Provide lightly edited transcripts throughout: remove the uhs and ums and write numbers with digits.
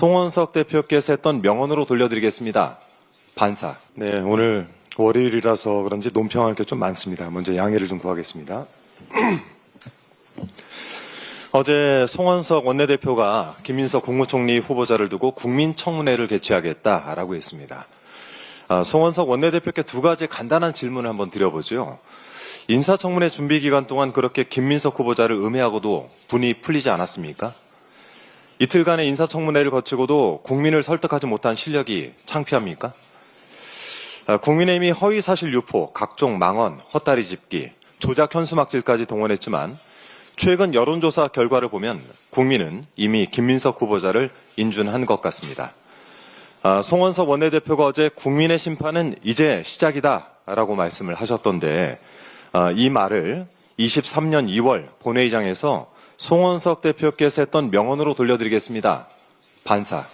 송원석 대표께서 했던 명언으로 돌려드리겠습니다. 반사. 네, 오늘 월요일이라서 그런지 논평할 게 좀 많습니다. 먼저 양해를 좀 구하겠습니다. 어제 송원석 원내대표가 김민석 국무총리 후보자를 두고 국민청문회를 개최하겠다라고 했습니다. 송원석 원내대표께 두 가지 간단한 질문을 한번 드려보죠. 인사청문회 준비 기간 동안 그렇게 김민석 후보자를 음해하고도 분이 풀리지 않았습니까? 이틀간의 인사청문회를 거치고도 국민을 설득하지 못한 실력이 창피합니까? 국민의힘이 허위사실 유포, 각종 망언, 헛다리 짚기, 조작 현수막질까지 동원했지만 최근 여론조사 결과를 보면 국민은 이미 김민석 후보자를 인준한 것 같습니다. 송원석 원내대표가 어제 국민의 심판은 이제 시작이다라고 말씀을 하셨던데 이 말을 23년 2월 본회의장에서 송원석 대표께서 했던 명언으로 돌려드리겠습니다. 반사.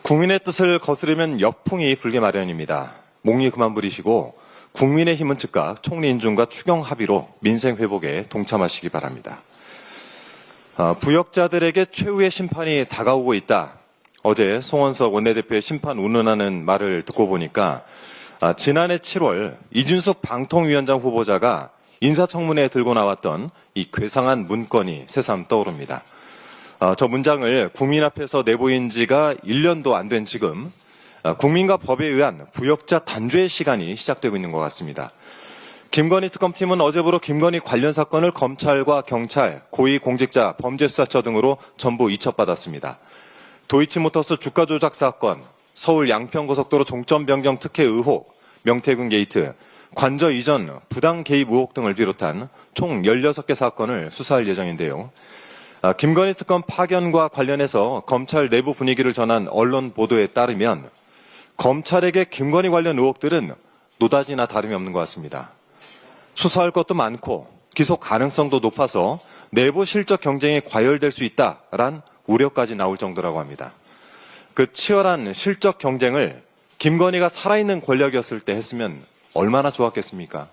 국민의 뜻을 거스르면 역풍이 불게 마련입니다. 목리 그만 부리시고 국민의힘은 즉각 총리 인준과 추경 합의로 민생 회복에 동참하시기 바랍니다. 부역자들에게 최후의 심판이 다가오고 있다. 어제 송원석 원내대표의 심판 운운하는 말을 듣고 보니까 지난해 7월 이준석 방통위원장 후보자가 인사청문회에 들고 나왔던 이 괴상한 문건이 새삼 떠오릅니다. 저 문장을 국민 앞에서 내보인 지가 1년도 안 된 지금 국민과 법에 의한 부역자 단죄의 시간이 시작되고 있는 것 같습니다. 김건희 특검팀은 어제부로 김건희 관련 사건을 검찰과 경찰, 고위공직자, 범죄수사처 등으로 전부 이첩받았습니다. 도이치모터스 주가 조작 사건, 서울 양평고속도로 종점 변경 특혜 의혹, 명태균 게이트, 관저 이전 부당 개입 의혹 등을 비롯한 총 16개 사건을 수사할 예정인데요. 김건희 특검 파견과 관련해서 검찰 내부 분위기를 전한 언론 보도에 따르면 검찰에게 김건희 관련 의혹들은 노다지나 다름이 없는 것 같습니다. 수사할 것도 많고 기소 가능성도 높아서 내부 실적 경쟁이 과열될 수 있다란 우려까지 나올 정도라고 합니다. 그 치열한 실적 경쟁을 김건희가 살아있는 권력이었을 때 했으면 얼마나 좋았겠습니까?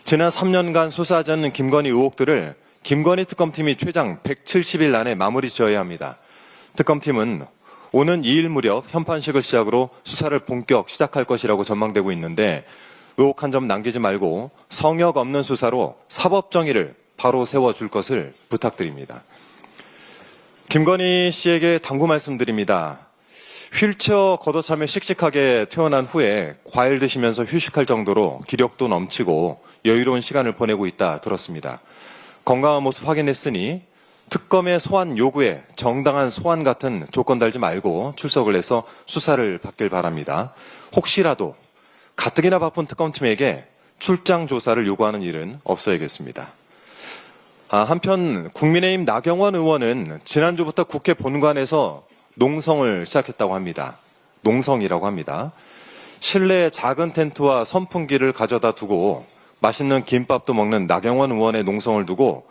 지난 3년간 수사하지 않는 김건희 의혹들을 김건희 특검팀이 최장 170일 안에 마무리 지어야 합니다. 특검팀은 오는 2일 무렵 현판식을 시작으로 수사를 본격 시작할 것이라고 전망되고 있는데 의혹 한 점 남기지 말고 성역 없는 수사로 사법 정의를 바로 세워줄 것을 부탁드립니다. 김건희 씨에게 당부 말씀드립니다. 휠체어 걷어차며 씩씩하게 퇴원한 후에 과일 드시면서 휴식할 정도로 기력도 넘치고 여유로운 시간을 보내고 있다 들었습니다. 건강한 모습 확인했으니 특검의 소환 요구에 정당한 소환 같은 조건 달지 말고 출석을 해서 수사를 받길 바랍니다. 혹시라도 가뜩이나 바쁜 특검팀에게 출장 조사를 요구하는 일은 없어야겠습니다. 한편 국민의힘 나경원 의원은 지난주부터 국회 본관에서 농성을 시작했다고 합니다. 농성이라고 합니다. 실내에 작은 텐트와 선풍기를 가져다 두고 맛있는 김밥도 먹는 나경원 의원의 농성을 두고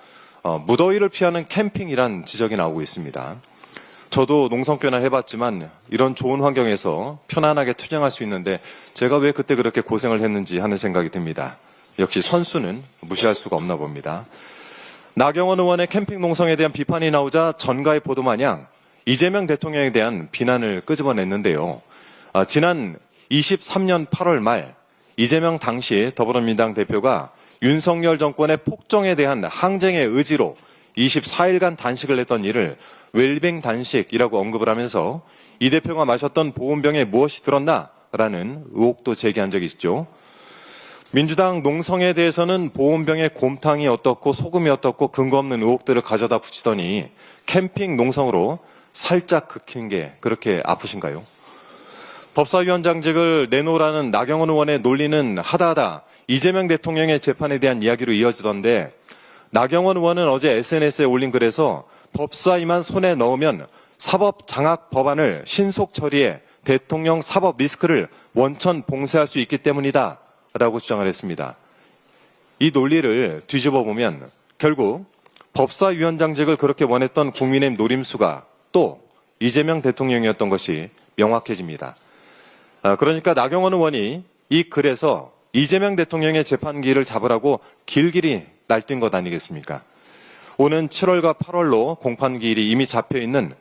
무더위를 피하는 캠핑이란 지적이 나오고 있습니다. 저도 농성 꽤나 해봤지만 이런 좋은 환경에서 편안하게 투쟁할 수 있는데 제가 왜 그때 그렇게 고생을 했는지 하는 생각이 듭니다. 역시 선수는 무시할 수가 없나 봅니다. 나경원 의원의 캠핑 농성에 대한 비판이 나오자 전가의 보도 마냥 이재명 대통령에 대한 비난을 끄집어냈는데요. 지난 23년 8월 말 이재명 당시 더불어민주당 대표가 윤석열 정권의 폭정에 대한 항쟁의 의지로 24일간 단식을 했던 일을 웰빙 단식이라고 언급을 하면서 이 대표가 마셨던 보온병에 무엇이 들었나라는 의혹도 제기한 적이 있죠. 민주당 농성에 대해서는 보온병에 곰탕이 어떻고 소금이 어떻고 근거 없는 의혹들을 가져다 붙이더니 캠핑 농성으로 살짝 긁힌 게 그렇게 아프신가요? 법사위원장직을 내놓으라는 나경원 의원의 논리는 하다하다 이재명 대통령의 재판에 대한 이야기로 이어지던데 나경원 의원은 어제 SNS에 올린 글에서 법사위만 손에 넣으면 사법 장악 법안을 신속 처리해 대통령 사법 리스크를 원천 봉쇄할 수 있기 때문이다 라고 주장을 했습니다. 이 논리를 뒤집어 보면 결국 법사위원장직을 그렇게 원했던 국민의힘 노림수가 또 이재명 대통령이었던 것이 명확해집니다. 그러니까 나경원 의원이 이 글에서 이재명 대통령의 재판기를 잡으라고 길길이 날뛴 것 아니겠습니까? 오는 7월과 8월로 공판기일이 이미 잡혀있는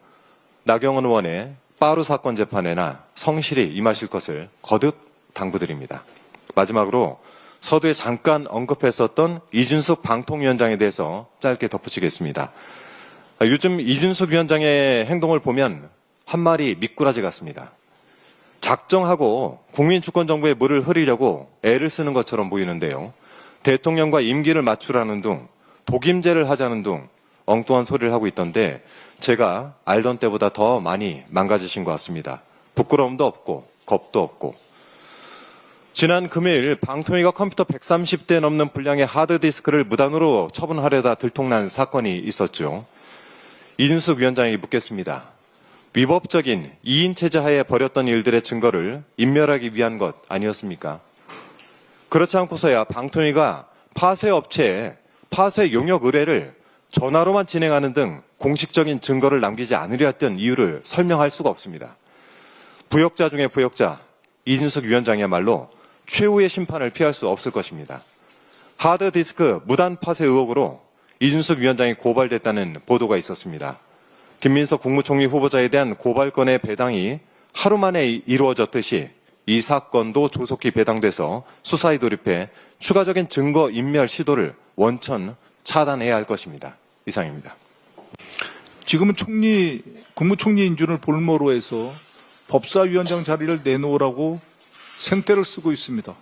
나경원 의원의 빠루 사건 재판에나 성실히 임하실 것을 거듭 당부드립니다. 마지막으로 서두에 잠깐 언급했었던 이준석 방통위원장에 대해서 짧게 덧붙이겠습니다. 요즘 이준석 위원장의 행동을 보면 한 마리 미꾸라지 같습니다. 작정하고 국민주권정부에 물을 흐리려고 애를 쓰는 것처럼 보이는데요. 대통령과 임기를 맞추라는 둥, 독임제를 하자는 둥 엉뚱한 소리를 하고 있던데 제가 알던 때보다 더 많이 망가지신 것 같습니다. 부끄러움도 없고 겁도 없고. 지난 금요일 방통위가 컴퓨터 130대 넘는 분량의 하드디스크를 무단으로 처분하려다 들통난 사건이 있었죠. 이준석 위원장에게 묻겠습니다. 위법적인 2인 체제 하에 벌였던 일들의 증거를 인멸하기 위한 것 아니었습니까? 그렇지 않고서야 방통위가 파쇄 업체에 파쇄 용역 의뢰를 전화로만 진행하는 등 공식적인 증거를 남기지 않으려 했던 이유를 설명할 수가 없습니다. 부역자 중에 부역자 이준석 위원장이야말로 최후의 심판을 피할 수 없을 것입니다. 하드디스크 무단 파쇄 의혹으로 이준석 위원장이 고발됐다는 보도가 있었습니다. 김민석 국무총리 후보자에 대한 고발건의 배당이 하루 만에 이루어졌듯이 이 사건도 조속히 배당돼서 수사에 돌입해 추가적인 증거 인멸 시도를 원천 차단해야 할 것입니다. 이상입니다. 지금은 국무총리 인준을 볼모로 해서 법사위원장 자리를 내놓으라고 생떼를 쓰고 있습니다.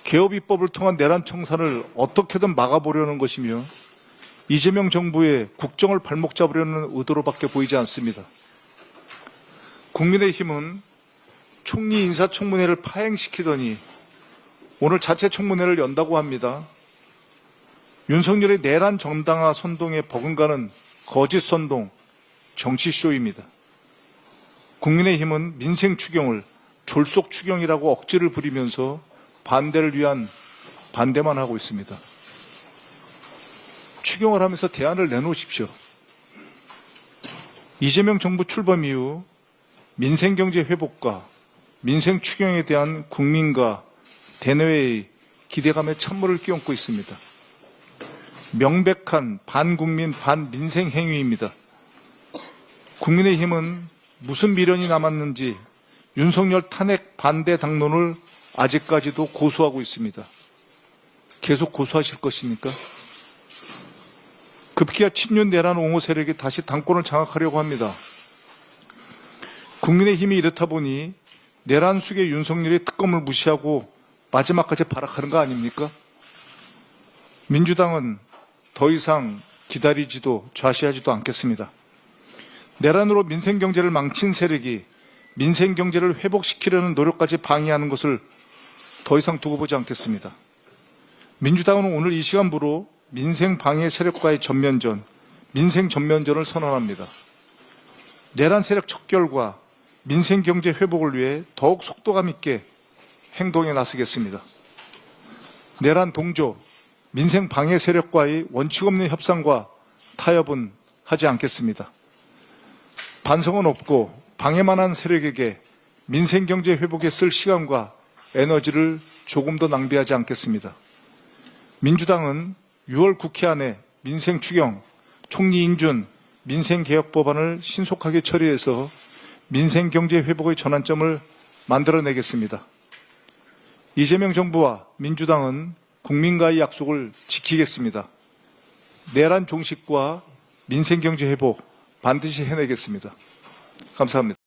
개업 입법을 통한 내란 청산을 어떻게든 막아보려는 것이며 이재명 정부의 국정을 발목 잡으려는 의도로밖에 보이지 않습니다. 국민의힘은 총리 인사청문회를 파행시키더니 오늘 자체 청문회를 연다고 합니다. 윤석열의 내란 정당화 선동에 버금가는 거짓 선동, 정치쇼입니다. 국민의힘은 민생 추경을 졸속 추경이라고 억지를 부리면서 반대를 위한 반대만 하고 있습니다. 추경을 하면서 대안을 내놓으십시오. 이재명 정부 출범 이후 민생경제 회복과 민생 추경에 대한 국민과 대내외의 기대감에 찬물을 끼얹고 있습니다. 명백한 반국민 반민생 행위입니다. 국민의힘은 무슨 미련이 남았는지 윤석열 탄핵 반대 당론을 아직까지도 고수하고 있습니다. 계속 고수하실 것입니까? 급기야 친윤 내란 옹호 세력이 다시 당권을 장악하려고 합니다. 국민의힘이 이렇다 보니 내란 숙의 윤석열의 특검을 무시하고 마지막까지 발악하는 거 아닙니까? 민주당은 더 이상 기다리지도 좌시하지도 않겠습니다. 내란으로 민생경제를 망친 세력이 민생경제를 회복시키려는 노력까지 방해하는 것을 더 이상 두고 보지 않겠습니다. 민주당은 오늘 이 시간부로 민생 방해 세력과의 전면전, 민생 전면전을 선언합니다. 내란 세력 척결과 민생경제 회복을 위해 더욱 속도감 있게 행동에 나서겠습니다. 내란 동조, 민생 방해 세력과의 원칙 없는 협상과 타협은 하지 않겠습니다. 반성은 없고 방해만 한 세력에게 민생경제 회복에 쓸 시간과 에너지를 조금 더 낭비하지 않겠습니다. 민주당은 6월 국회 안에 민생 추경, 총리 인준, 민생개혁 법안을 신속하게 처리해서 민생경제 회복의 전환점을 만들어내겠습니다. 이재명 정부와 민주당은 국민과의 약속을 지키겠습니다. 내란 종식과 민생경제 회복 반드시 해내겠습니다. 감사합니다.